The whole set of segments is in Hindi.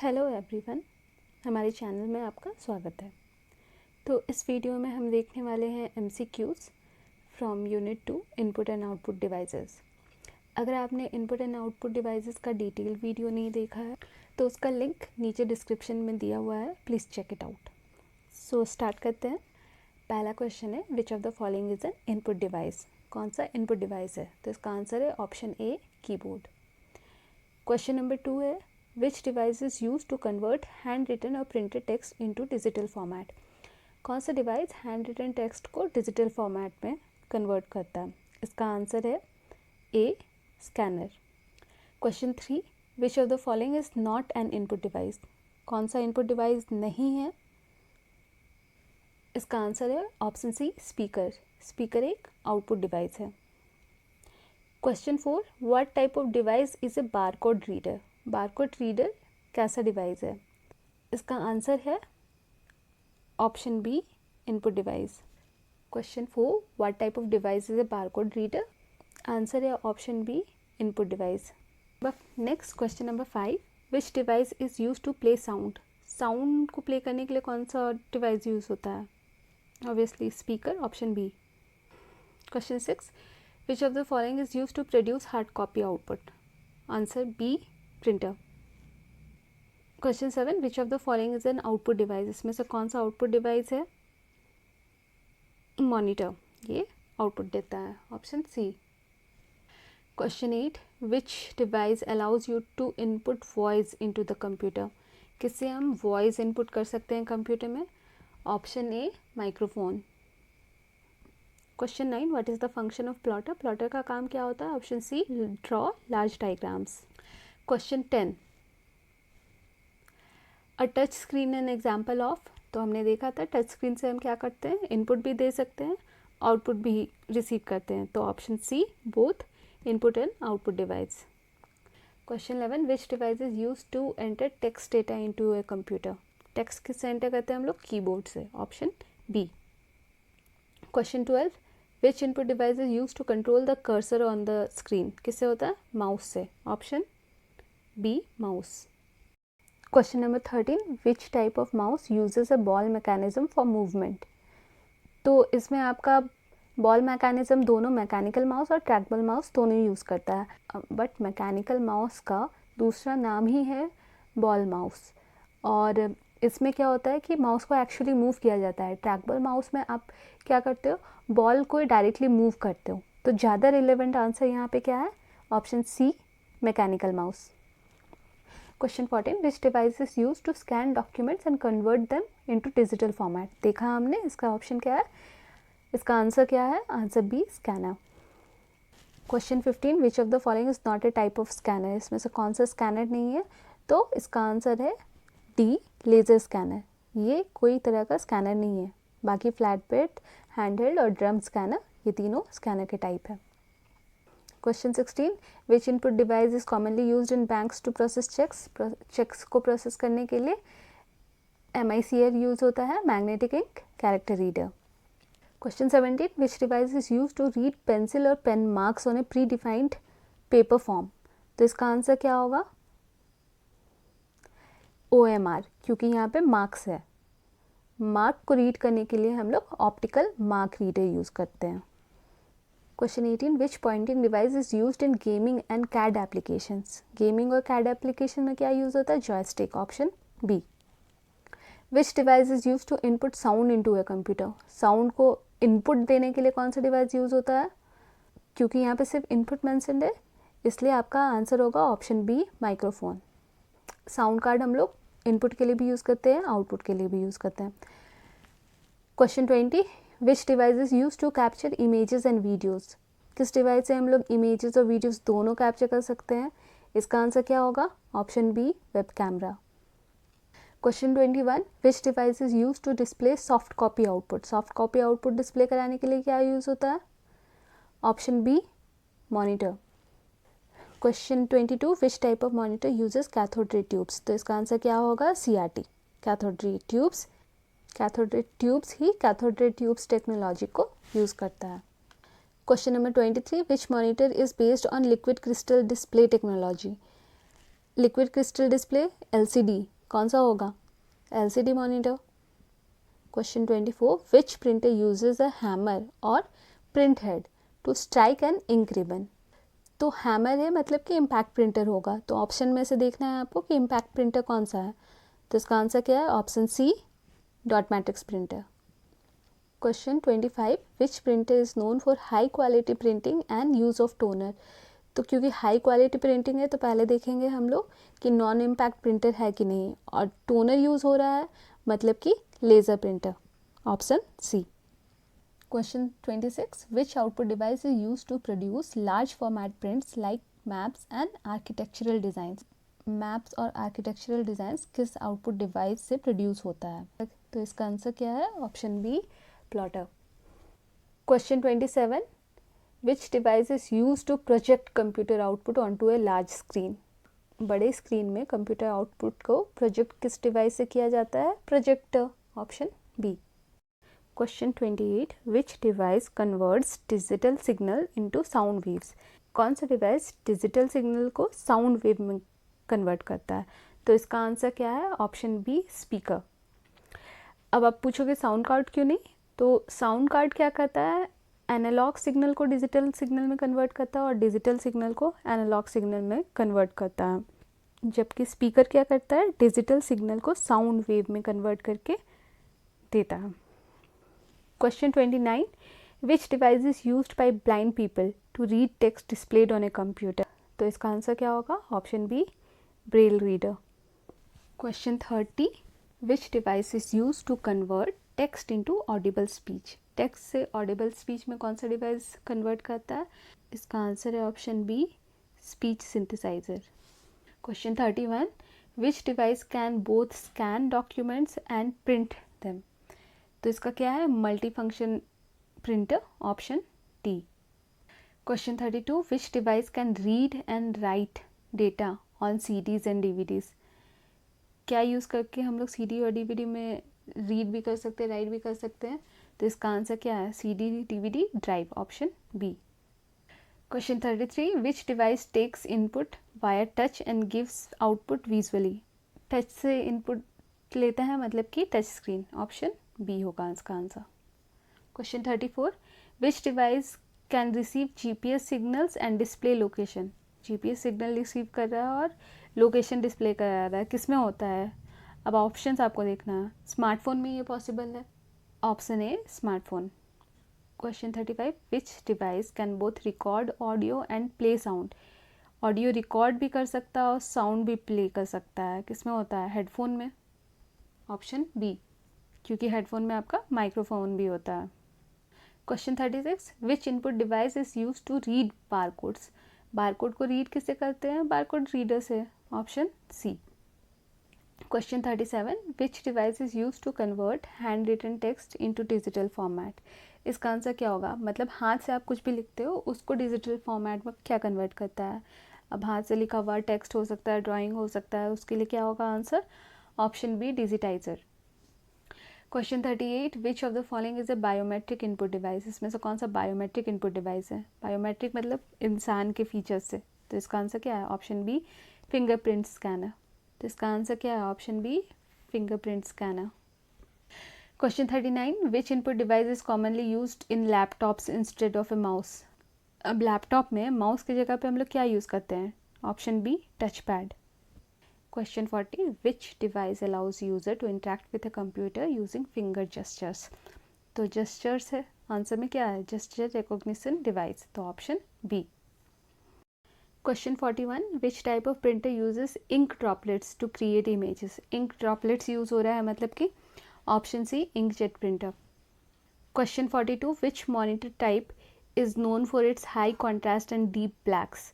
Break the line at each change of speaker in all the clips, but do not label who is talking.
हेलो एवरीवन, हमारे चैनल में आपका स्वागत है। तो इस वीडियो में हम देखने वाले हैं MCQs from unit 2 input and output devices. अगर आपने इनपुट एंड आउटपुट डिवाइसेस का डिटेल वीडियो नहीं देखा है तो उसका लिंक नीचे डिस्क्रिप्शन में दिया हुआ है, please check it out. So start करते हैं। पहला क्वेश्चन है, which of the following is an input device. कौन सा इनपुट डिवाइस है? तो इसका आंसर है option A, keyboard. Question number 2 है, which device is used to convert handwritten or printed text into digital format। कौन सा डिवाइस हैंड रिटन टेक्स्ट को डिजिटल फॉर्मेट में कन्वर्ट करता है? इसका आंसर है A, scanner. Question 3, which of the following is not an input device. कौन सा इनपुट डिवाइस नहीं है? इसका आंसर है ऑप्शन सी, स्पीकर। स्पीकर एक आउटपुट डिवाइस है। Question 4, what type of device is a barcode reader. Barcode reader कैसा डिवाइस है? इसका आंसर है option B, input device. Question 4, what type of device is a barcode reader. Answer है option B, input device. Next question number 5, which device is use to play sound. Sound को प्ले करने के लिए कौन सा डिवाइस यूज होता है? Obviously speaker, option B. Question 6, which of the following is use to produce hard copy output. Answer B, printer. Question 7, which of the following is an output device. इसमें से कौन सा आउटपुट डिवाइस है? मॉनिटर, ये आउटपुट देता है, option C. Question 8, which device allows you to input voice into the computer. किससे हम वॉइस इनपुट कर सकते हैं कंप्यूटर में? Option A, microphone. Question 9, what is the function of plotter. Plotter का काम क्या होता है? Option C, draw large diagrams. Question 10, a touch screen an example of. तो हमने देखा था टच स्क्रीन से हम क्या करते हैं, इनपुट भी दे सकते हैं, आउटपुट भी रिसीव करते हैं। तो option C, both input and output device. Question 11, which device is use to enter text data into a computer. Text किससे एंटर करते हैं हम लोग? कीबोर्ड से, option B. Question 12, which input device is use to control the cursor on the screen. किससे होता है? माउस से, option B, mouse. Question number 13, which type of mouse uses a ball mechanism for movement. तो इसमें आपका बॉल मैकेनिज्म दोनों मैकेनिकल माउस और ट्रैकबल माउस दोनों यूज़ करता है, बट मैकेनिकल माउस का दूसरा नाम ही है बॉल माउस। और इसमें क्या होता है कि माउस को एक्चुअली मूव किया जाता है। ट्रैकबल माउस में आप क्या करते हो, बॉल को डायरेक्टली मूव करते हो। तो ज़्यादा रिलेवेंट आंसर यहाँ पे क्या है? Option C, mechanical mouse. Question 14, which device is use to scan documents and convert them into digital format. देखा हमने, इसका ऑप्शन क्या है? इसका आंसर क्या है? Answer B, scanner. Question 15, which of the following is not a type of scanner. इसमें से कौन सा स्कैनर नहीं है? तो इसका आंसर है डी, लेज़र स्कैनर। ये कोई तरह का स्कैनर नहीं है। बाकी फ्लैट बेड, हैंडहेल्ड और ड्रम स्कैनर, ये तीनों स्कैनर के टाइप है। Question 16, which input device is commonly used in banks to process cheques. Cheques को प्रोसेस करने के लिए MICR यूज होता है, magnetic ink character reader. Question 17, which device is use to read pencil और pen marks on a predefined paper form. तो इसका आंसर क्या होगा? OMR, क्योंकि यहाँ पे मार्क्स है। मार्क को रीड करने के लिए हम लोग ऑप्टिकल मार्क रीडर यूज करते हैं। Question 18, which pointing device is used in gaming and CAD applications. Gaming और कैड एप्लीकेशन में क्या यूज होता है? Joystick, option B. Which device is use to input sound into a computer. Sound को इनपुट देने के लिए कौन सा डिवाइस यूज होता है? क्योंकि यहाँ पे सिर्फ इनपुट मेंशन्ड है, इसलिए आपका आंसर होगा option B, microphone. Sound card हम लोग इनपुट के लिए भी यूज़ करते हैं, आउटपुट के लिए भी यूज़ करते हैं। Question 20, which device is use to capture images and videos. किस डिवाइस से हम लोग इमेजेस और वीडियोज़ दोनों कैप्चर कर सकते हैं? इसका आंसर क्या होगा? Option B, web camera. Question 21, which device is use to display soft copy output. Soft copy output display कराने के लिए क्या यूज़ होता है? Option B, monitor. Question 22, which type of monitor uses cathode ray tubes. तो इसका आंसर क्या होगा? CRT, cathode ray tubes. Cathode ray tubes ही कैथोड रे ट्यूब्स टेक्नोलॉजी को यूज़ करता है। Question number 23, which monitor is based on liquid crystal display technology. Liquid crystal display LCD कौन सा होगा? LCD monitor. Question 24, which printer uses a hammer और print head to strike an ink ribbon? तो हैमर है मतलब कि इम्पैक्ट प्रिंटर होगा, तो ऑप्शन में से देखना है आपको कि इम्पैक्ट प्रिंटर कौन सा है। तो इसका आंसर क्या है? Option C, dot matrix printer. Question 25, which printer is known for high quality printing and use of toner? तो क्योंकि हाई क्वालिटी प्रिंटिंग है तो पहले देखेंगे हम लोग कि नॉन इम्पैक्ट प्रिंटर है कि नहीं, और टोनर यूज़ हो रहा है मतलब कि laser printer. Option C. Question 26, which output device is use to produce large format prints like maps and architectural designs? Maps और आर्किटेक्चरल डिज़ाइंस किस आउटपुट डिवाइस से प्रोड्यूस होता है? तो इसका आंसर क्या है? Option B, plotter. Question 27, which device is use to project computer output on to a large screen? बड़े स्क्रीन में कंप्यूटर आउटपुट को प्रोजेक्ट किस डिवाइस से किया जाता है? Projector. Option B. Question 28, which device converts digital signal into sound waves? कौन सा डिवाइस डिजिटल सिग्नल को साउंड वेव में कन्वर्ट करता है? तो इसका आंसर क्या है? Option B, speaker. अब आप पूछोगे साउंड कार्ड क्यों नहीं? तो साउंड कार्ड क्या करता है? एनालॉग सिग्नल को डिजिटल सिग्नल में कन्वर्ट करता है और डिजिटल सिग्नल को एनालॉग सिग्नल में कन्वर्ट करता है, जबकि स्पीकर क्या करता है? डिजिटल सिग्नल को साउंड वेव में कन्वर्ट करके देता है। Question 29, which device is used by blind people to read text displayed on a computer? तो इसका आंसर क्या होगा? Option B, braille reader. Question 30, which device is used to convert text into Audible speech? Text से ऑडिबल स्पीच में कौन सा डिवाइस कन्वर्ट करता है? इसका आंसर है option B, speech synthesiser. Question 31, which device can both scan documents and print them? तो इसका क्या है? Multi function printer. Option D. Question 32, which device can read and write data on CDs and DVDs? क्या यूज़ करके हम लोग CD और DVD में रीड भी कर सकते हैं, राइट भी कर सकते हैं? तो इसका आंसर क्या है? CD DVD drive. Option B. Question 33, which device takes input via touch and gives output visually? Touch से इनपुट लेता है मतलब कि टच स्क्रीन। ऑप्शन बी होगा इसका answer. Question 34, which device can receive GPS signals and display location? GPS signal receive कर रहा है और लोकेशन डिस्प्ले करा रहा है, किस में होता है? अब ऑप्शंस आपको देखना है। स्मार्टफोन में ये पॉसिबल है। Option A, smartphone. Question 35, which device can both record audio and play sound? Audio record भी कर सकता है और साउंड भी प्ले कर सकता है, किस में होता है? हेडफोन में। ऑप्शन बी, क्योंकि हेडफोन में आपका माइक्रोफोन भी होता है। Question 36, which input device is use to read barcodes? Barcode को रीड किससे करते हैं? बारकोड रीडर से। Option C. Question 37, which device is use to convert hand written text into digital format? इसका आंसर क्या होगा? मतलब हाथ से आप कुछ भी लिखते हो उसको डिजिटल फॉर्मेट में क्या कन्वर्ट करता है? अब हाथ से लिखा हुआ टेक्स्ट हो सकता है, ड्राइंग हो सकता है, उसके लिए क्या होगा answer? Option B, digitizer. Question 38, which of the following is a biometric input device? इसमें से कौन सा बायोमेट्रिक इनपुट डिवाइस है? बायोमेट्रिक मतलब इंसान के फीचर्स से, तो इसका आंसर क्या है? Option B, fingerprint scanner. तो इसका आंसर क्या है? Option B, fingerprint scanner. Question 39, which input device is commonly used in laptops instead of a mouse? अब लैपटॉप में माउस की जगह पे हम लोग क्या यूज़ करते हैं? Option B, touch pad. Question 40, which device allows user to interact with a computer using finger gestures? तो जेस्चर्स है, आंसर में क्या है? जेस्चर रिकॉग्निशन डिवाइस, तो option B. Question 41, which type of printer uses ink droplets to create images? Ink droplets use हो रहा है मतलब कि option C, inkjet printer. Question 42, which monitor type is known for its high contrast and deep blacks?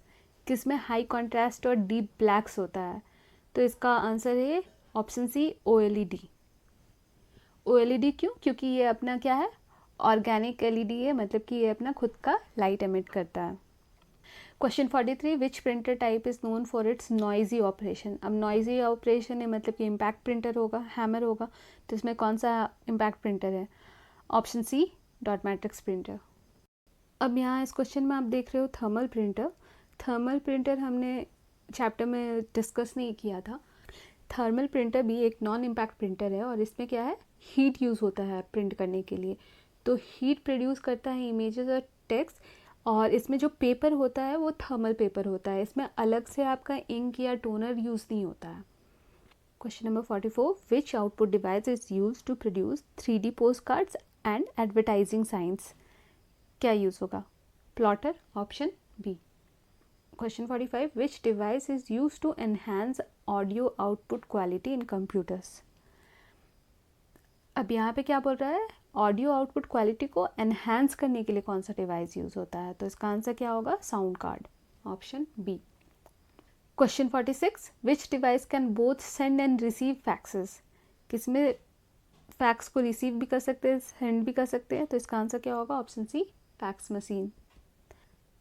किसमें हाई कॉन्ट्रास्ट और डीप ब्लैक्स होता है? तो इसका आंसर है ऑप्शन सी, OLED। OLED क्यों? क्योंकि ये अपना क्या है? ऑर्गेनिक LED है, मतलब कि ये अपना खुद का लाइट एमिट करता है। Question 43, which printer type is known for it's noisy operation? अब नॉइजी ऑपरेशन है मतलब कि इम्पैक्ट प्रिंटर होगा, हैमर होगा, तो इसमें कौन सा इम्पैक्ट प्रिंटर है? Option C, dot matrix printer. अब यहाँ इस क्वेश्चन में आप देख रहे हो थर्मल प्रिंटर। थर्मल प्रिंटर हमने चैप्टर में डिस्कस नहीं किया था। थर्मल प्रिंटर भी एक नॉन इम्पैक्ट प्रिंटर है और इसमें क्या है, हीट यूज़ होता है प्रिंट करने के लिए। तो हीट प्रोड्यूस करता है इमेजेस और टेक्स्ट, और इसमें जो पेपर होता है वो थर्मल पेपर होता है। इसमें अलग से आपका इंक या टोनर यूज़ नहीं होता है। Question number 44, which output device is use to produce 3D post cards and advertising science? क्या यूज़ होगा? Plotter, option B. Question 45, which device is use to enhance audio output quality in computers? अब यहाँ पे क्या बोल रहा है, ऑडियो आउटपुट क्वालिटी को एनहांस करने के लिए कौन सा डिवाइस यूज़ होता है? तो इसका आंसर क्या होगा? Sound card, option B. Question 46, which device can both send and receive faxes? किसमें फैक्स को रिसीव भी कर सकते हैं, सेंड भी कर सकते हैं? तो इसका आंसर क्या होगा? Option C, fax machine.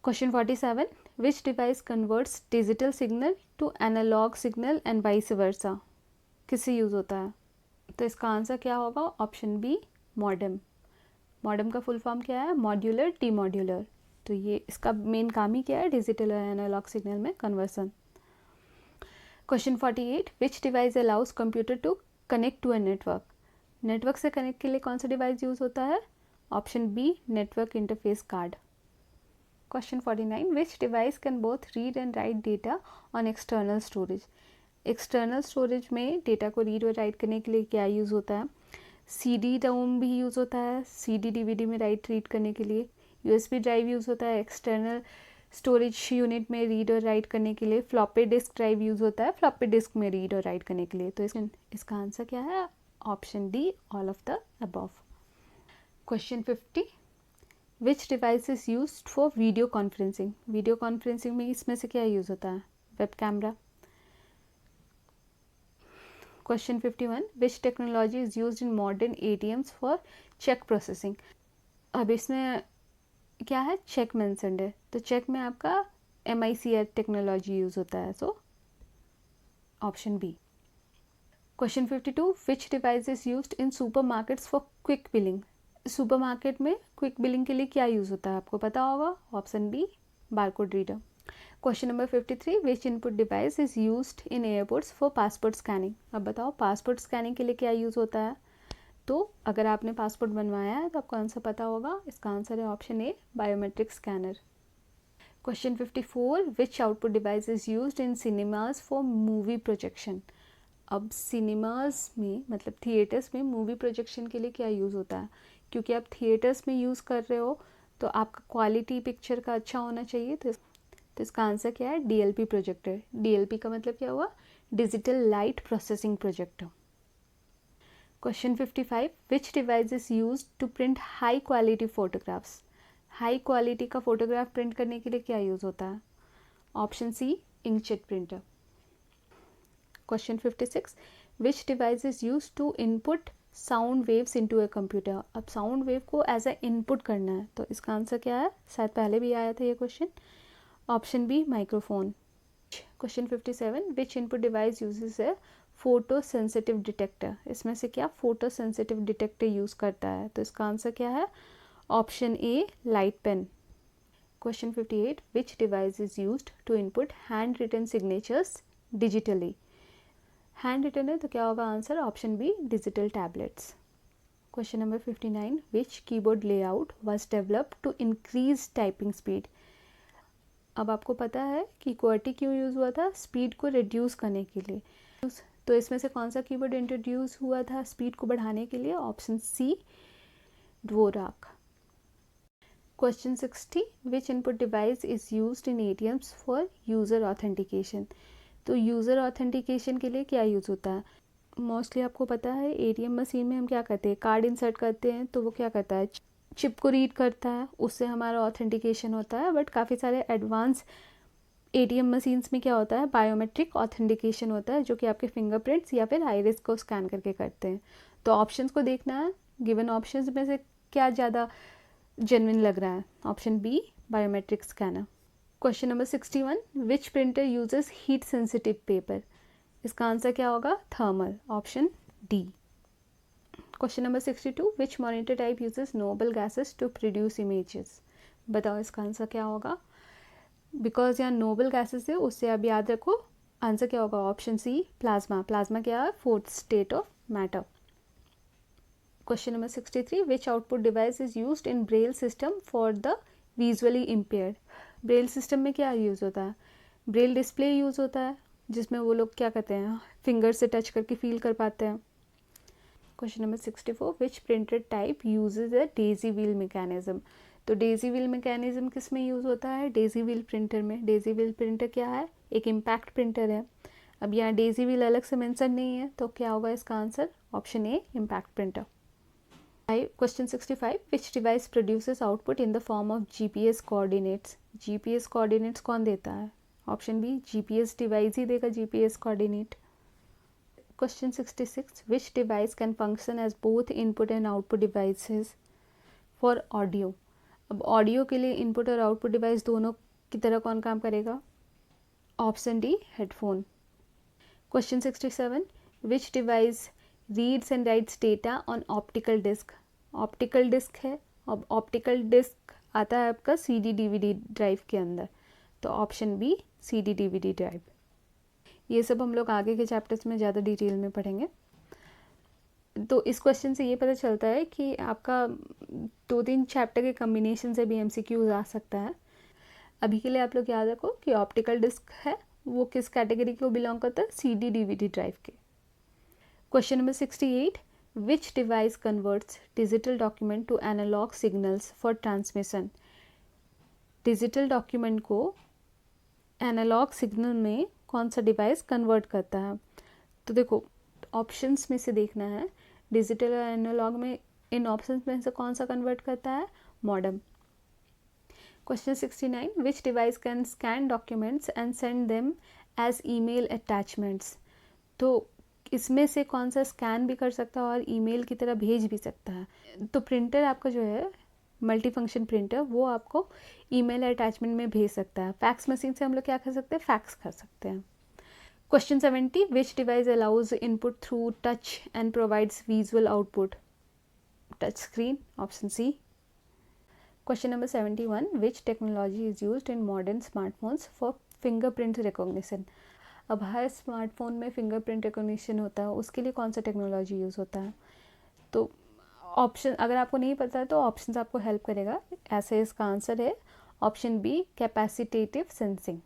Question 47, which device converts digital signal to analog signal and vice versa? किससे यूज़ होता है? तो इसका आंसर क्या होगा? Option B, modem. मॉडेम का फुल फॉर्म क्या है? Modular demodular. तो ये इसका मेन काम ही क्या है? डिजिटल और एनालॉग सिग्नल में conversion. Question 48, which device allows computer to connect to a network? Network से कनेक्ट के लिए कौन सा डिवाइस यूज़ होता है? Option B, network interface card. Question 49, which device can both read and write data on external storage? External storage में डेटा को रीड और राइट करने के लिए क्या यूज़ होता है? CD रोम भी यूज़ होता है, CD DVD में राइट रीड करने के लिए। USB ड्राइव यूज़ होता है एक्सटर्नल स्टोरेज यूनिट में रीड और राइट करने के लिए। फ्लॉपी डिस्क ड्राइव यूज़ होता है फ्लॉपी डिस्क में रीड और राइट करने के लिए। तो इसका आंसर क्या है? Option D, all of the above. Question 50, which device is used for video conferencing? Video conferencing में इसमें से क्या यूज़ होता है? Web camera. Question 51, which technology is used in modern ATMs for check processing? अब इसमें क्या है? चेक मेंशन्ड है, तो चेक में आपका MICR टेक्नोलॉजी यूज़ होता है। So option B. Question 52, which device is used in supermarkets for quick billing? Supermarket में क्विक बिलिंग के लिए क्या यूज़ होता है? आपको पता होगा। Option B, barcode reader. Question number 53, which input device is used in airports for passport scanning? अब बताओ पासपोर्ट स्कैनिंग के लिए क्या यूज़ होता है? तो अगर आपने पासपोर्ट बनवाया है तो आपको आंसर पता होगा। इसका आंसर है option A, biometric scanner. Question 54, which output device is used in cinemas for movie projection? अब सिनेमाज में मतलब थिएटर्स में मूवी प्रोजेक्शन के लिए क्या यूज़ होता है? क्योंकि आप थिएटर्स में यूज़ कर रहे हो तो आपका क्वालिटी पिक्चर का अच्छा होना चाहिए। तो इसका आंसर क्या है? DLP projector. DLP का मतलब क्या हुआ? Digital light processing projector. Question 55, which device is used to print high quality photographs? High quality का फोटोग्राफ प्रिंट करने के लिए क्या यूज़ होता है? Option C, inkjet printer. Question 56, which device is used to input sound waves into a computer? अब साउंड वेव को एज अ इनपुट करना है, तो इसका आंसर क्या है? शायद पहले भी आया था ये question. Option B, microphone. Question 57, which input device uses a photo sensitive detector? इसमें से क्या फोटो सेंसिटिव डिटेक्टर यूज़ करता है? तो इसका आंसर क्या है? Option A, light pen. Question 58, which device is used to input hand written signatures digitally? Hand written है तो क्या होगा answer? Option B, digital tablets. Question number 59, which keyboard layout was developed to increase typing speed? अब आपको पता है कि QWERTY क्यों यूज़ हुआ था? स्पीड को रिड्यूस करने के लिए। तो इसमें से कौन सा कीबोर्ड इंट्रोड्यूस हुआ था स्पीड को बढ़ाने के लिए? Option C, Dvorak. Question 60, which input device is used in ATMs for user authentication? तो यूज़र ऑथेंटिकेशन के लिए क्या यूज़ होता है? मोस्टली आपको पता है ATM मशीन में हम क्या करते हैं? कार्ड इंसर्ट करते हैं, तो वो क्या करता है? चिप को रीड करता है, उससे हमारा ऑथेंटिकेशन होता है। बट काफ़ी सारे एडवांस ATM मशीन्स में क्या होता है? बायोमेट्रिक ऑथेंटिकेशन होता है, जो कि आपके फिंगरप्रिंट्स या फिर आइरिस को स्कैन करके करते हैं। तो ऑप्शंस को देखना है, गिवन ऑप्शंस में से क्या ज़्यादा जेन्युइन लग रहा है? Option B, biometric scanner. Question number 61, which printer uses heat sensitive paper? इसका आंसर क्या होगा? Thermal, option D. Question number 62, which monitor type uses noble gases to produce images? बताओ इसका आंसर क्या होगा? बिकॉज यहाँ नोबल गैसेस है, उससे आप याद रखो आंसर क्या होगा? ऑप्शन सी प्लाज्मा। प्लाज्मा क्या है? Fourth state of matter. Question number 63, which output device is used in Braille system for the visually impaired? Braille system में क्या यूज़ होता है? ब्रेल डिस्प्ले यूज़ होता है, जिसमें वो लोग क्या करते हैं, फिंगर से टच करके फील कर पाते हैं। क्वेश्चन नंबर 64, विच प्रिंटर टाइप यूजेज अ डेजी व्हील मैकेनिज्म? तो डेजी व्हील मैकेनिज्म किस में यूज़ होता है? डेजी व्हील प्रिंटर में। डेजी व्हील प्रिंटर क्या है? एक इम्पैक्ट प्रिंटर है। अब यहाँ डेजी व्हील अलग से मेंशन नहीं है, तो क्या होगा इसका answer? Option A impact printer. Question 65, which device produces output in the form of GPS coordinates? GPS coordinates कौन देता है? ऑप्शन बी जीपीएस डिवाइस ही देगा GPS coordinate. Question 66, which device can function as both input and output devices for audio? अब ऑडियो के लिए इनपुट और आउटपुट डिवाइस दोनों की तरह कौन काम करेगा? Option D headphone. Question 67, which device reads and writes data on optical disc? Optical disc है, अब ऑप्टिकल डिस्क आता है आपका सीडी डीवीडी ड्राइव के अंदर, तो option B CD DVD drive. ये सब हम लोग आगे के चैप्टर्स में ज़्यादा डिटेल में पढ़ेंगे। तो इस क्वेश्चन से ये पता चलता है कि आपका 2-3 चैप्टर के कम्बिनेशन से भी एमसीक्यूज आ सकता है। अभी के लिए आप लोग याद रखो कि ऑप्टिकल डिस्क है वो किस कैटेगरी को बिलोंग करता है? सीडी डीवीडी ड्राइव के। Question number 68, which device converts digital document to analogue signals for transmission? Digital document को एनालॉग सिग्नल में कौन सा डिवाइस कन्वर्ट करता है? तो देखो ऑप्शंस में से देखना है, डिजिटल और एनालॉग में इन ऑप्शंस में से कौन सा कन्वर्ट करता है? Modem. Question 69, which device can scan documents and send them as email attachments? तो इसमें से कौन सा स्कैन भी कर सकता है और ईमेल की तरह भेज भी सकता है? तो प्रिंटर आपका जो है मल्टी फंक्शन प्रिंटर, वो आपको ईमेल अटैचमेंट में भेज सकता है। फैक्स मशीन से हम लोग क्या कर सकते हैं? फैक्स कर सकते हैं। Question 70, which device allows input through touch and provides visual output? Touch screen, option C. Question number 71, which technology is used in modern smartphones for fingerprint recognition? अब हर स्मार्टफोन में फिंगरप्रिंट रिकॉग्निशन होता है, उसके लिए कौन सा टेक्नोलॉजी यूज़ होता है? तो ऑप्शन अगर आपको नहीं पता है तो ऑप्शन आपको हेल्प करेगा। ऐसे इसका आंसर है option B capacitive sensing.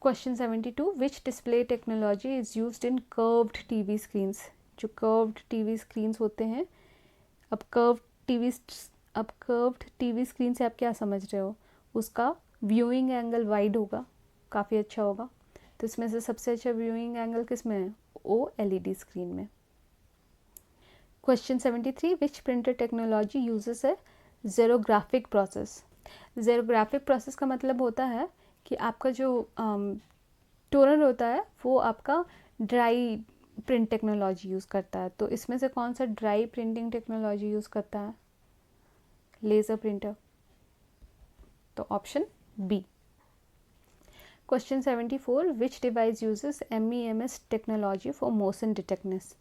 Question 72, which display technology is used in curved TV screens? जो कर्व्ड टीवी स्क्रीन्स होते हैं, अब कर्व्ड टीवी स्क्रीन से आप क्या समझ रहे हो? उसका व्यूइंग एंगल वाइड होगा, काफ़ी अच्छा होगा। तो इसमें से सबसे अच्छा व्यूइंग एंगल किस में है? OLED स्क्रीन में। क्वेश्चन 73, विच प्रिंटर टेक्नोलॉजी यूजेस है ज़ेरोग्राफिक प्रोसेस? ज़ेरोग्राफिक प्रोसेस का मतलब होता है कि आपका जो टोनर होता है वो आपका ड्राई प्रिंट टेक्नोलॉजी यूज़ करता है। तो इसमें से कौन सा ड्राई प्रिंटिंग टेक्नोलॉजी यूज़ करता है? लेज़र प्रिंटर, तो option B. Question 74, which device uses MEMS technology for motion detection?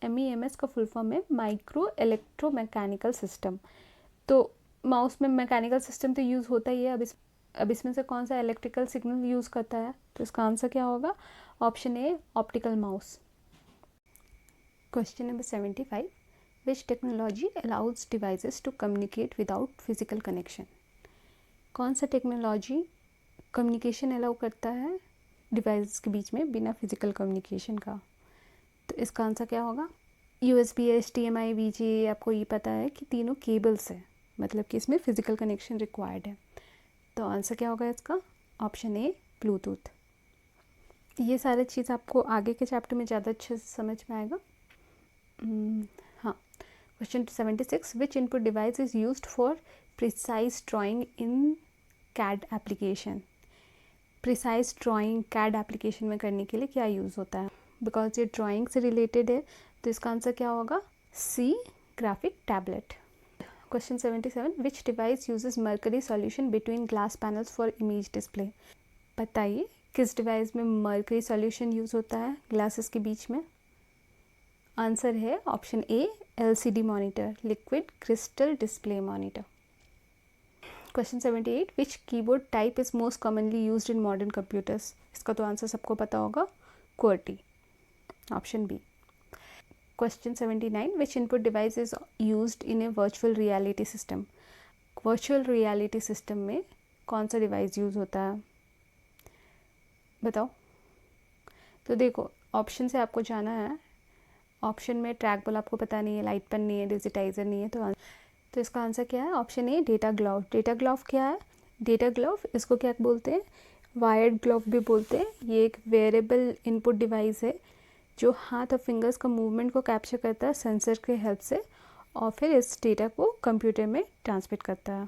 MEMS का फुल फॉर्म है माइक्रो इलेक्ट्रोमैकेनिकल सिस्टम। तो माउस में मैकेनिकल सिस्टम तो यूज़ होता ही है, अब इसमें से कौन सा इलेक्ट्रिकल सिग्नल यूज़ करता है? तो इसका आंसर क्या होगा? Option A optical mouse. Question number 75, which technology allows devices to communicate without physical connection? कौन सा टेक्नोलॉजी कम्युनिकेशन अलाउ करता है डिवाइस के बीच में बिना फिजिकल कम्युनिकेशन का? तो इसका आंसर क्या होगा? USB, HDMI, VGA, आपको ये पता है कि तीनों केबल्स हैं, मतलब कि इसमें फिजिकल कनेक्शन रिक्वायर्ड है। तो आंसर क्या होगा इसका? Option A Bluetooth. ये सारी चीज़ आपको आगे के चैप्टर में ज़्यादा अच्छे से समझ में आएगा। हाँ, question 76, which input device is used for precise drawing in CAD application? Precise drawing CAD application में करने के लिए क्या यूज़ होता है? बिकॉज ये ड्राइंग से रिलेटेड है, तो इसका आंसर क्या होगा? C graphic tablet. Question 77, which device uses mercury solution between glass panels for image display? बताइए किस डिवाइस में मर्करी सॉल्यूशन यूज़ होता है ग्लासेस के बीच में? आंसर है option A LCD monitor, liquid crystal display monitor. Question 78, which keyboard type is most commonly used in modern computers? इसका तो आंसर सबको पता होगा, QWERTY, option B. Question 79, which input device is used in a virtual reality system? Virtual reality system में कौन सा डिवाइस यूज़ होता है, बताओ। तो देखो, ऑप्शन से आपको जाना है। ऑप्शन में ट्रैक बॉल आपको पता नहीं है, लाइट पेन नहीं है, डिजिटाइजर नहीं है, तो इसका आंसर क्या है? Option A, data glove. Data glove क्या है? डेटा ग्लोव, इसको क्या बोलते हैं? वायर्ड ग्लोव भी बोलते हैं। ये एक वेयरेबल इनपुट डिवाइस है जो हाथ और फिंगर्स का मूवमेंट को कैप्चर करता है सेंसर के हेल्प से, और फिर इस डेटा को कंप्यूटर में ट्रांसमिट करता है।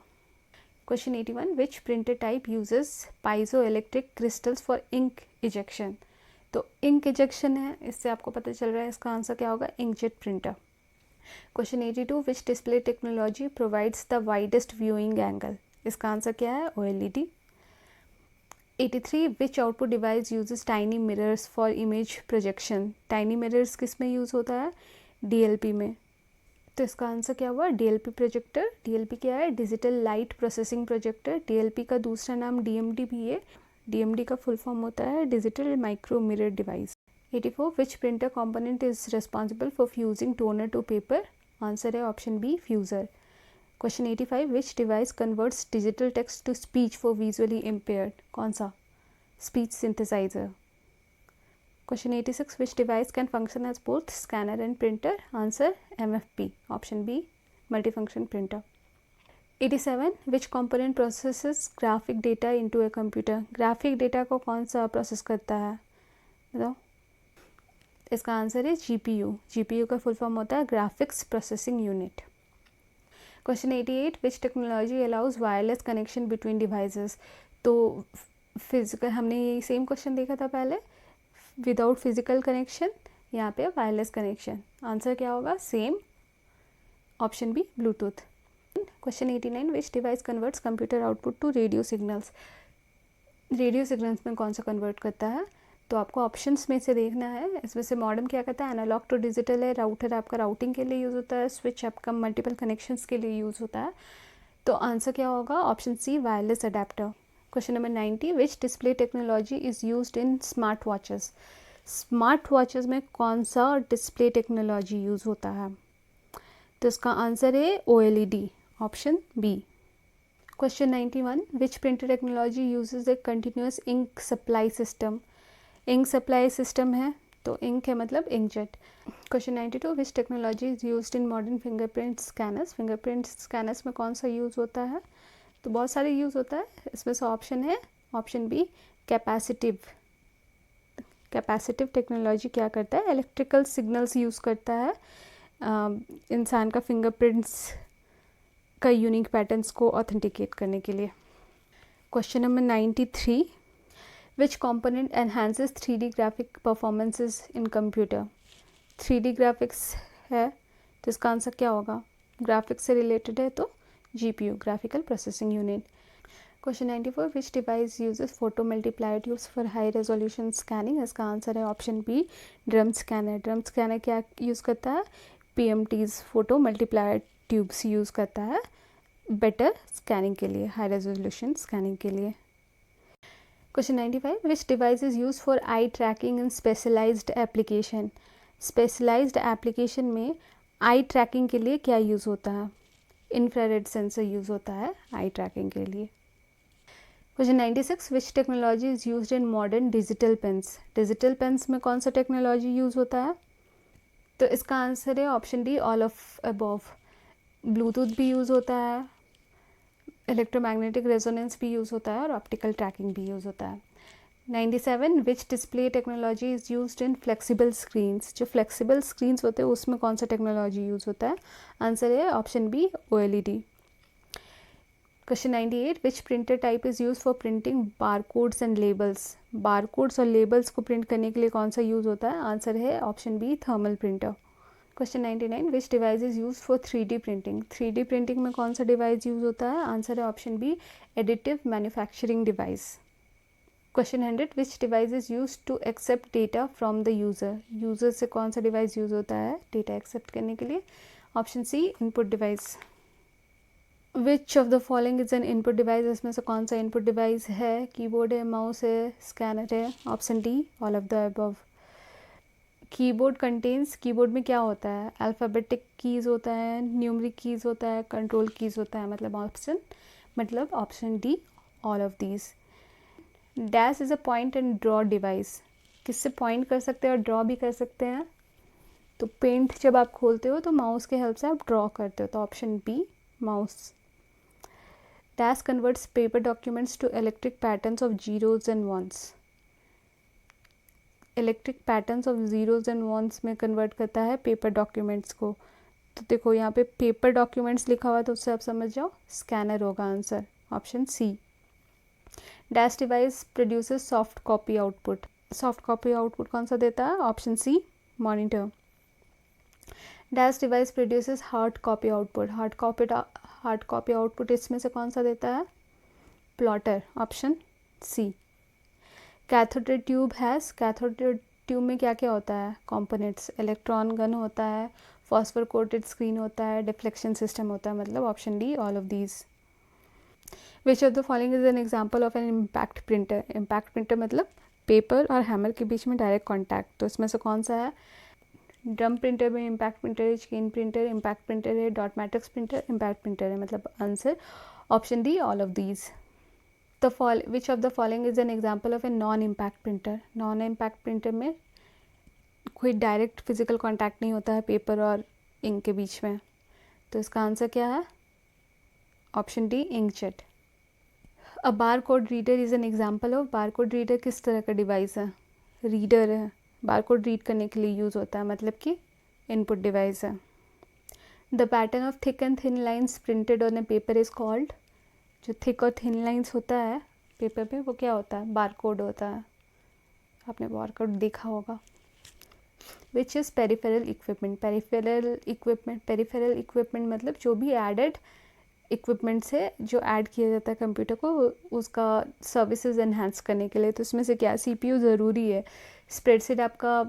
Question 81, which printer type uses piezoelectric crystals for ink ejection? तो इंक इजेक्शन है, इससे आपको पता चल रहा है इसका आंसर क्या होगा? Inkjet printer. Question 82, which display technology provides the widest viewing angle? इसका आंसर क्या है? OLED। 83, which output device uses tiny mirrors for image projection? Tiny mirrors किस में यूज़ होता है? DLP में। तो इसका आंसर क्या हुआ? DLP projector. DLP क्या है? Digital light processing projector. DLP का दूसरा नाम DMD भी है। DMD का फुल फॉर्म होता है digital micro mirror device. 84, which printer component is responsible for fusing toner to paper? Answer है option B, fuser. Question 85, which device converts digital text to speech for visually impaired? कौन सा? Speech synthesiser. Question 86, which device can function as both scanner and printer? Answer MFP, option B, multifunction printer. 87, which component processes graphic data into a computer? Graphic data को कौन सा प्रोसेस करता है, बताओ। इसका आंसर है GPU। GPU का फुल फॉर्म होता है ग्राफिक्स प्रोसेसिंग यूनिट। क्वेश्चन 88, विच technology allows wireless connection between devices? तो फिजिकल, हमने ये सेम क्वेश्चन देखा था पहले, विदाउट फिजिकल कनेक्शन, यहाँ पे वायरलेस कनेक्शन। आंसर क्या होगा? Same, option B, Bluetooth. Question 89, which device converts computer output to radio signals? Radio signals में कौन सा कन्वर्ट करता है? तो आपको ऑप्शंस में से देखना है। इसमें से मॉडेम क्या करता है? एनालॉग टू डिजिटल है। राउटर आपका राउटिंग के लिए यूज़ होता है। स्विच आपका मल्टीपल कनेक्शंस के लिए यूज़ होता है। तो आंसर क्या होगा? Option C, wireless adapter. Question number 90, which display technology is used in smart watches? Smart watches में कौन सा डिस्प्ले टेक्नोलॉजी यूज़ होता है? तो इसका आंसर है OLED, option B. Question 91, which printer technology uses a continuous ink supply system? Ink supply system है, तो इंक है मतलब inkjet. Question 92, which technology is used in modern fingerprint scanners? Fingerprint scanners में कौन सा यूज़ होता है? तो बहुत सारे यूज़ होता है। इसमें से ऑप्शन है option B, capacitive. Capacitive technology क्या करता है? इलेक्ट्रिकल सिग्नल्स यूज़ करता है इंसान का फिंगरप्रिंट्स का यूनिक पैटर्न्स को ऑथेंटिकेट करने के लिए। क्वेश्चन नंबर 93, विच component enhances 3D graphic performances इन कंप्यूटर? 3D ग्राफिक्स है, तो इसका आंसर क्या होगा? ग्राफिक्स से रिलेटेड है तो GPU, graphical processing unit. Question 94, which device uses photo multiplier tubes for high resolution scanning? इसका आंसर है option B, drum scanner. Drum scanner क्या यूज़ करता है? PMTs, photo multiplier tubes use करता है बेटर स्कैनिंग के लिए, हाई रेजोल्यूशन स्कैनिंग के लिए। Question 95, which device is use for eye tracking in specialised application? Specialised application में आई ट्रैकिंग के लिए क्या यूज़ होता है? इंफ्रारेड सेंसर यूज़ होता है आई ट्रैकिंग के लिए। Question 96, which technology is used in modern digital pens? Digital pens में कौन सा टेक्नोलॉजी यूज़ होता है? तो इसका आंसर है option D, all of above. Bluetooth भी यूज़ होता है, इलेक्ट्रोमैग्नेटिक रेजोनेंस भी यूज़ होता है, और ऑप्टिकल ट्रैकिंग भी यूज़ होता है। 97, विच display technology is used in flexible screens? जो फ्लेक्सिबल स्क्रीन्स होते हैं उसमें कौन सा टेक्नोलॉजी यूज़ होता है? आंसर है option B, OLED। Question 98, which printer type is use for printing barcodes and labels? Barcodes और लेबल्स को प्रिंट करने के लिए कौन सा यूज़ होता है? आंसर है option B, thermal printer. Question 99, which device is use for 3D printing? 3D printing में कौन सा डिवाइस यूज़ होता है? आंसर है option B, additive manufacturing device. Question 100, which device is use to accept data from the user? User से कौन सा डिवाइस यूज़ होता है डेटा एक्सेप्ट करने के लिए? Option C, input device. Which of the following is an input device, इसमें से कौन सा इनपुट डिवाइस है? कीबोर्ड है, माउस है, स्कैनर है? Option D all of the above. Keyboard contains, keyboard में क्या होता है? अल्फ़ाबेटिक कीज़ होता है, न्यूमरिक कीज़ होता है, कंट्रोल कीज़ होता है, मतलब option D all of these. Dash is a point and draw device, किससे पॉइंट कर सकते हैं और ड्रॉ भी कर सकते हैं? तो पेंट जब आप खोलते हो तो माउस के हेल्प से आप ड्रॉ करते हो, तो option B mouse. Dash converts paper documents to electric patterns of zeros and ones, electric patterns of zeros and ones में कन्वर्ट करता है पेपर डॉक्यूमेंट्स को। तो देखो यहाँ पे पेपर डॉक्यूमेंट्स लिखा हुआ है, तो उससे आप समझ जाओ स्कैनर होगा answer, option C. Dash device produces soft copy output, soft copy output कौन सा देता है? Option C monitor. Dash device produces hard copy output, hard copy output इसमें से कौन सा देता है? Plotter, option C. Cathode tube has, cathode tube में क्या क्या होता है? कंपोनेंट्स, इलेक्ट्रॉन गन होता है, फॉस्फर कोटेड स्क्रीन होता है, डिफ्लेक्शन सिस्टम होता है, मतलब option D all of these. Which of the following is an example of an impact printer, impact printer मतलब पेपर और हैमर के बीच में डायरेक्ट कॉन्टैक्ट, तो इसमें से कौन सा है? ड्रम प्रिंटर में इम्पैक्ट प्रिंटर है, चेन प्रिंटर इम्पैक्ट प्रिंटर है, dot matrix printer impact printer है, मतलब answer option D all of these. Which of the following is N example of a non impact printer, non impact printer में कोई डायरेक्ट फिजिकल कॉन्टैक्ट नहीं होता है पेपर और इंक के बीच में, तो इसका आंसर क्या है? Option D inkjet. A bar code reader is an example of, bar code reader किस तरह का डिवाइस है? रीडर है, बार कोड रीड करने के लिए यूज़ होता है, मतलब कि इनपुट डिवाइस है। The pattern of thick and thin lines printed on A paper is called, जो थिक और थिन लाइन्स होता है पेपर पे वो क्या होता है? बार कोड होता है, आपने बार कोड देखा होगा। Which is peripheral equipment, peripheral equipment मतलब जो भी एडेड इक्विपमेंट से जो ऐड किया जाता है कंप्यूटर को उसका सर्विसेज एनहांस करने के लिए, तो इसमें से क्या? सीपीयू ज़रूरी है, स्प्रेडशीट आपका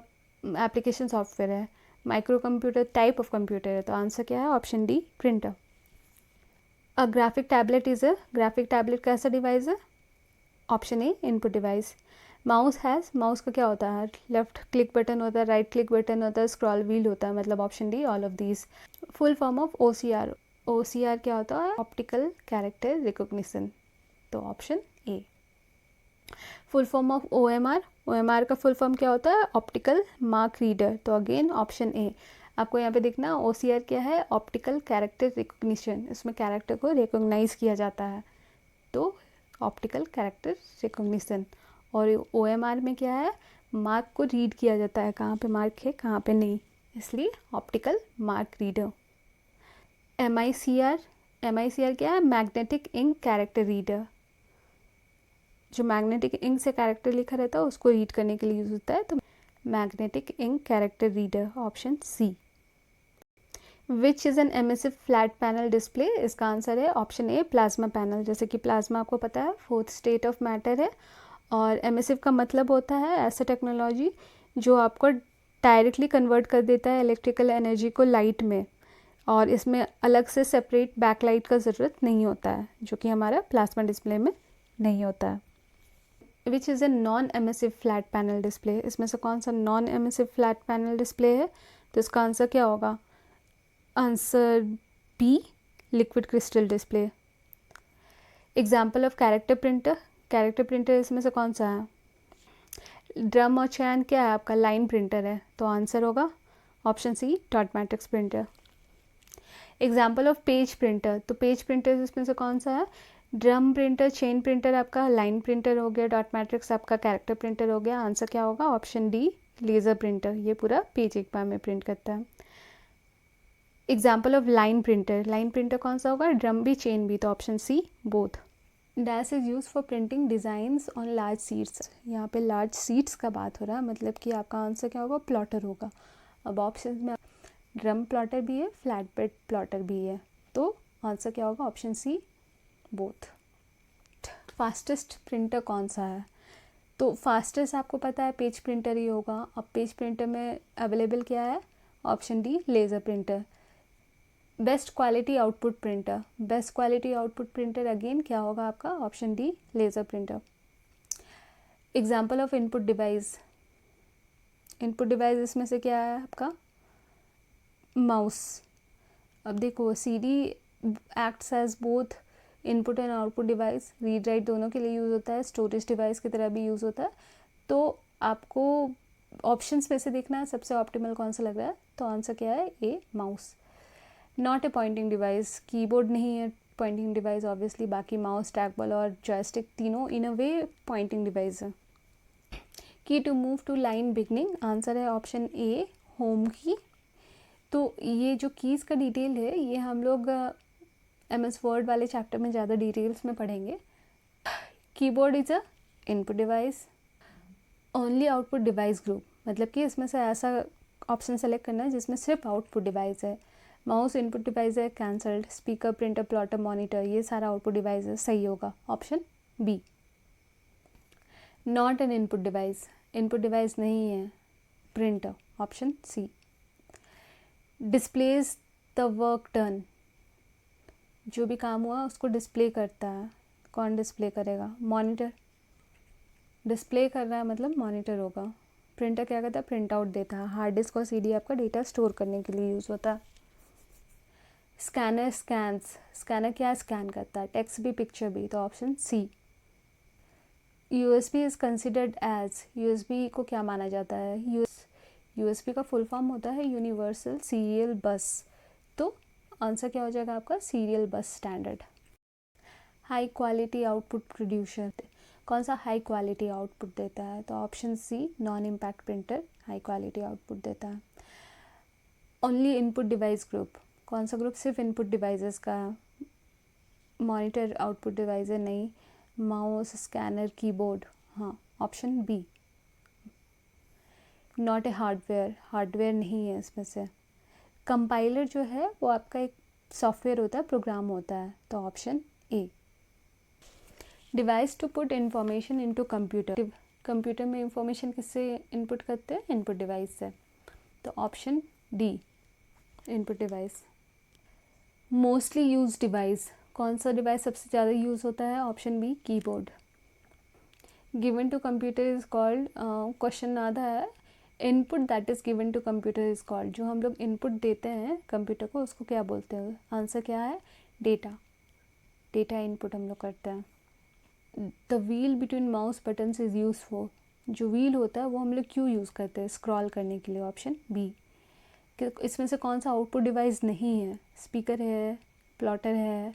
एप्लीकेशन सॉफ्टवेयर है, micro computer type of computer है, तो आंसर क्या है? Option D printer. A graphic tablet is a, graphic tablet कैसा डिवाइस है? Option A input device. Mouse has, mouse का क्या होता है? लेफ्ट क्लिक बटन होता है, राइट क्लिक बटन होता है, स्क्रॉल व्हील होता है, मतलब option D all of these. Full form of OCR, OCR क्या होता है? ऑप्टिकल कैरेक्टर रिकॉग्निशन, तो option A. Full form of OMR, OMR का फुल फॉर्म क्या होता है? ऑप्टिकल मार्क रीडर, तो अगेन ऑप्शन ए। आपको यहाँ पे देखना OCR क्या है? ऑप्टिकल कैरेक्टर रिकॉग्निशन, इसमें कैरेक्टर को रिकॉग्नाइज किया जाता है, तो ऑप्टिकल कैरेक्टर रिकॉग्निशन। और OMR में क्या है? मार्क को रीड किया जाता है, कहाँ पे मार्क है कहाँ पे नहीं, इसलिए ऑप्टिकल मार्क रीडर। MICR क्या है? मैग्नेटिक इंक कैरेक्टर रीडर, जो मैग्नेटिक इंक से कैरेक्टर लिखा रहता है उसको रीड करने के लिए यूज होता है, तो magnetic ink character reader, option C. Which is an emissive flat panel display, इसका आंसर है ऑप्शन ए प्लाज्मा पैनल। जैसे कि प्लाज्मा आपको पता है फोर्थ स्टेट ऑफ मैटर है, और एमिसिव का मतलब होता है ऐसा टेक्नोलॉजी जो आपको डायरेक्टली कन्वर्ट कर देता है इलेक्ट्रिकल एनर्जी को लाइट में, और इसमें अलग से सेपरेट बैकलाइट का ज़रूरत नहीं होता है, जो कि हमारा प्लाज्मा डिस्प्ले में नहीं होता है। Which is a non emissive flat panel display, इसमें से कौन सा non emissive flat panel display है? तो इसका आंसर क्या होगा? Answer B liquid crystal display. Example of character printer, character printer इसमें से कौन सा है? ड्रम और चैन क्या है आपका? लाइन प्रिंटर है, तो आंसर होगा option C dot matrix printer. Example of page printer, तो पेज प्रिंटर इसमें से कौन सा है? ड्रम प्रिंटर, चेन प्रिंटर आपका लाइन प्रिंटर हो गया, डॉट मैट्रिक्स आपका कैरेक्टर प्रिंटर हो गया, आंसर क्या होगा? ऑप्शन डी लेज़र प्रिंटर, ये पूरा पेज एक बार में प्रिंट करता है। Example of line printer, line printer कौन सा होगा? ड्रम भी चेन भी, तो option C both. Dash is use for printing designs on large sheets, यहाँ पे लार्ज सीट्स का बात हो रहा है, मतलब कि आपका आंसर क्या होगा? प्लॉटर होगा। अब ऑप्शन में ड्रम प्लॉटर भी है, फ्लैट बेड प्लॉटर भी है, तो आंसर क्या होगा? Option C both. Fastest printer कौन सा है? तो फास्टेस्ट आपको पता है पेज प्रिंटर ही होगा। अब पेज प्रिंटर में अवेलेबल क्या है? Option D laser printer. Best quality output printer, best quality output printer again क्या होगा आपका, option D laser printer. Example of input device, input device इसमें से क्या है आपका, माउस। अब देखो CD acts as both input and output device, read write दोनों के लिए यूज़ होता है, स्टोरेज डिवाइस की तरह भी यूज़ होता है। तो आपको ऑप्शंस में से देखना है सबसे ऑप्टिमल कौन सा लग रहा है, तो आंसर क्या है, A mouse. Not a pointing device, keyboard नहीं है पॉइंटिंग डिवाइस ऑब्वियसली, बाकी माउस, ट्रैकबॉल और जॉयस्टिक तीनों in a way pointing device है। Key to move to line beginning, answer है ऑप्शन ए होम की। तो ये जो कीज़ का डिटेल है ये हम लोग MS वर्ड वाले चैप्टर में ज़्यादा डिटेल्स में पढ़ेंगे। Keyboard is a input device. Only output device group, मतलब कि इसमें से ऐसा ऑप्शन सेलेक्ट करना है जिसमें सिर्फ आउटपुट डिवाइस है। माउस इनपुट डिवाइस है, cancelled. Speaker, printer, plotter, monitor, ये सारा आउटपुट डिवाइस है, सही होगा option B. Not an input device, input device नहीं है printer, option C. Displays the work done, जो भी काम हुआ उसको डिस्प्ले करता है, कौन डिस्प्ले करेगा, मॉनिटर। डिस्प्ले कर रहा है मतलब मॉनिटर होगा। प्रिंटर क्या करता है, प्रिंट आउट देता है। हार्ड डिस्क और CD आपका डेटा स्टोर करने के लिए यूज़ होता है। स्कैनर स्कैन्स, स्कैनर क्या स्कैन करता है, टेक्स्ट भी पिक्चर भी, तो option C. USB is considered as, USB को क्या माना जाता है, USB का फुल फॉर्म होता है यूनिवर्सल सीरियल बस, तो आंसर क्या हो जाएगा आपका, serial bus standard. High quality output producer, कौन सा हाई क्वालिटी आउटपुट देता है, तो option C non impact printer high quality output देता है। ओनली इनपुट डिवाइस ग्रुप, कौन सा ग्रुप, सिर्फ इनपुट डिवाइसेस का, मॉनिटर आउटपुट डिवाइस है नहीं, माउस, स्कैनर, कीबोर्ड, हाँ option B. Not a hardware, hardware नहीं है इसमें से। कंपाइलर जो है वो आपका एक सॉफ्टवेयर होता है, प्रोग्राम होता है, तो option A. Device to put information into computer, computer में इंफॉर्मेशन किससे इनपुट करते हैं, इनपुट डिवाइस से, तो option D input device. Mostly use device, कौन सा डिवाइस सबसे ज़्यादा यूज़ होता है, option B keyboard. Given to computer is called, question आधा है, input that is given to computer is called, जो हम लोग इनपुट देते हैं कंप्यूटर को उसको क्या बोलते हैं, आंसर क्या है, डेटा। डेटा इनपुट हम लोग करते हैं। The wheel between mouse buttons is use for, जो व्हील होता है वो हम लोग क्यों यूज़ करते हैं, स्क्रॉल करने के लिए, ऑप्शन बी। इसमें से कौन सा आउटपुट डिवाइस नहीं है, स्पीकर है, प्लॉटर है।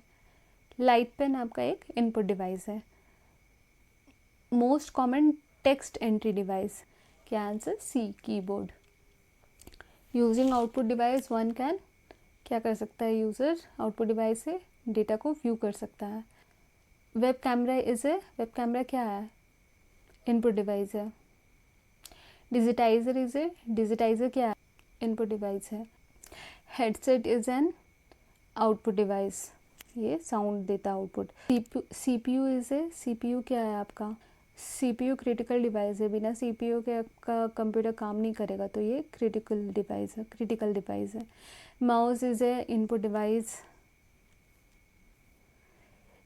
लाइट पेन आपका एक इनपुट डिवाइस है। Most common text entry device, क्या answer, C keyboard. Using output device one can, क्या कर सकता है यूज़र, आउटपुट डिवाइस से डेटा को व्यू कर सकता है। Web camera is a, web camera क्या है, इनपुट डिवाइस है। डिजिटाइज़र इज़ ए, डिजिटाइज़र क्या है, इनपुट डिवाइस है। Headset is an output device, ये साउंड देता output. CPU is a, CPU क्या है आपका, CPU क्रिटिकल डिवाइस है, बिना CPU के आपका कंप्यूटर काम नहीं करेगा, तो ये क्रिटिकल डिवाइस है, क्रिटिकल डिवाइस है। Mouse is a input device.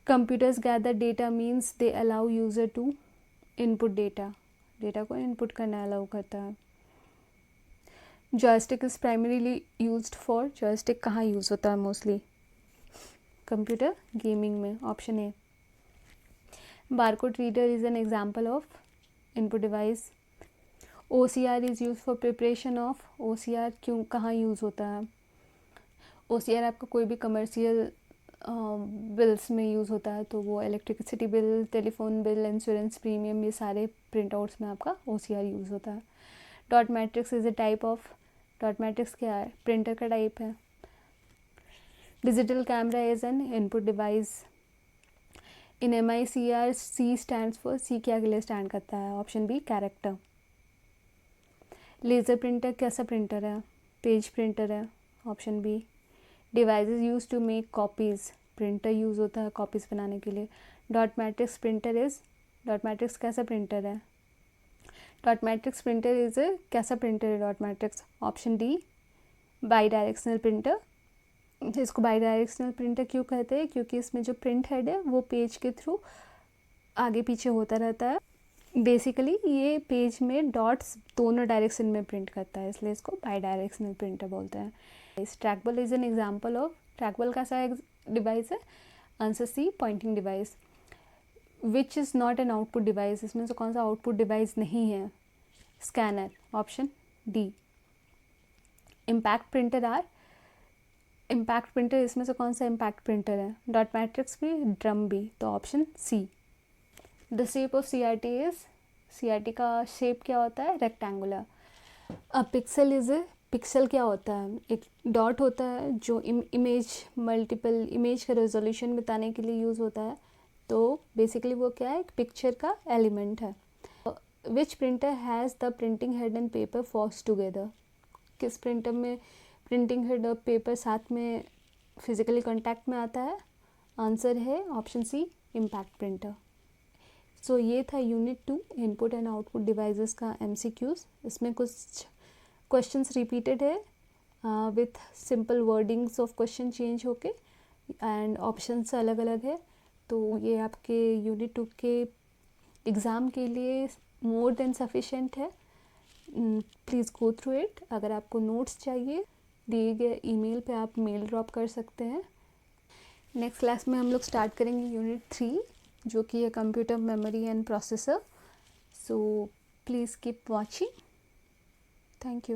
Computers gather data means they allow user to input data, data को इनपुट करना अलाउ करता है। Joystick is primarily used for, joystick कहाँ यूज़ होता है मोस्टली, कंप्यूटर गेमिंग में, option A. Barcode reader is an example of input device. OCR is use for preparation of, OCR क्यों कहाँ यूज़ होता है, OCR आपका कोई भी कमर्शियल बिल्स में यूज़ होता है, तो वो electricity bill, telephone bill, insurance premium, ये सारे प्रिंट आउट्स में आपका OCR यूज़ होता है। Dot matrix is a type of, dot matrix क्या है, प्रिंटर का टाइप है। Digital camera is an input device. In MICR C stands for, C क्या के लिए स्टैंड करता है, option B character. Laser printer कैसा प्रिंटर है, पेज प्रिंटर है, option B. Devices use to make copies, printer use होता है कॉपीज़ बनाने के लिए। Dot matrix printer is, dot matrix कैसा प्रिंटर है, डॉट मैट्रिक्स प्रिंटर इज़ कैसा प्रिंटर है dot matrix, option D by directional printer. इसको बाई डायरेक्शनल प्रिंटर क्यों कहते हैं, क्योंकि इसमें जो प्रिंट हेड है वो पेज के थ्रू आगे पीछे होता रहता है। बेसिकली ये पेज में डॉट्स दोनों डायरेक्शन में प्रिंट करता है, इसलिए इसको बाई डायरेक्शनल प्रिंटर बोलते हैं। इस trackball is an example of, trackball का सा डिवाइस है, answer C pointing device. Which is not an output device, इसमें से कौन सा आउटपुट डिवाइस नहीं है, scanner, option D. Impact printer are, impact printer इसमें से कौन सा इम्पैक्ट प्रिंटर है, डॉट मैट्रिक्स भी, ड्रम भी, तो option C. The shape of CRT is, CRT का शेप क्या होता है, rectangular. A pixel is a, pixel क्या होता है, एक डॉट होता है जो इमेज मल्टीपल इमेज का रेजोल्यूशन बताने के लिए यूज़ होता है, तो बेसिकली वो क्या है, एक पिक्चर का एलिमेंट है। Which printer has the printing head and paper force together, किस प्रिंटर में प्रिंटिंग हेड और पेपर साथ में फिजिकली कांटेक्ट में आता है, आंसर है option C impact printer. So ये था unit 2 input and output devices का MCQs। इसमें कुछ क्वेश्चंस रिपीटेड है with simple wordings of question change होके, एंड ऑप्शंस अलग अलग है, तो ये आपके यूनिट 2 के एग्ज़ाम के लिए मोर देन सफिशेंट है। Please go through it. अगर आपको नोट्स चाहिए दिए गए ईमेल पे आप मेल ड्रॉप कर सकते हैं। नेक्स्ट क्लास में हम लोग स्टार्ट करेंगे यूनिट 3 जो कि है computer memory and processor. So please keep watching. Thank you.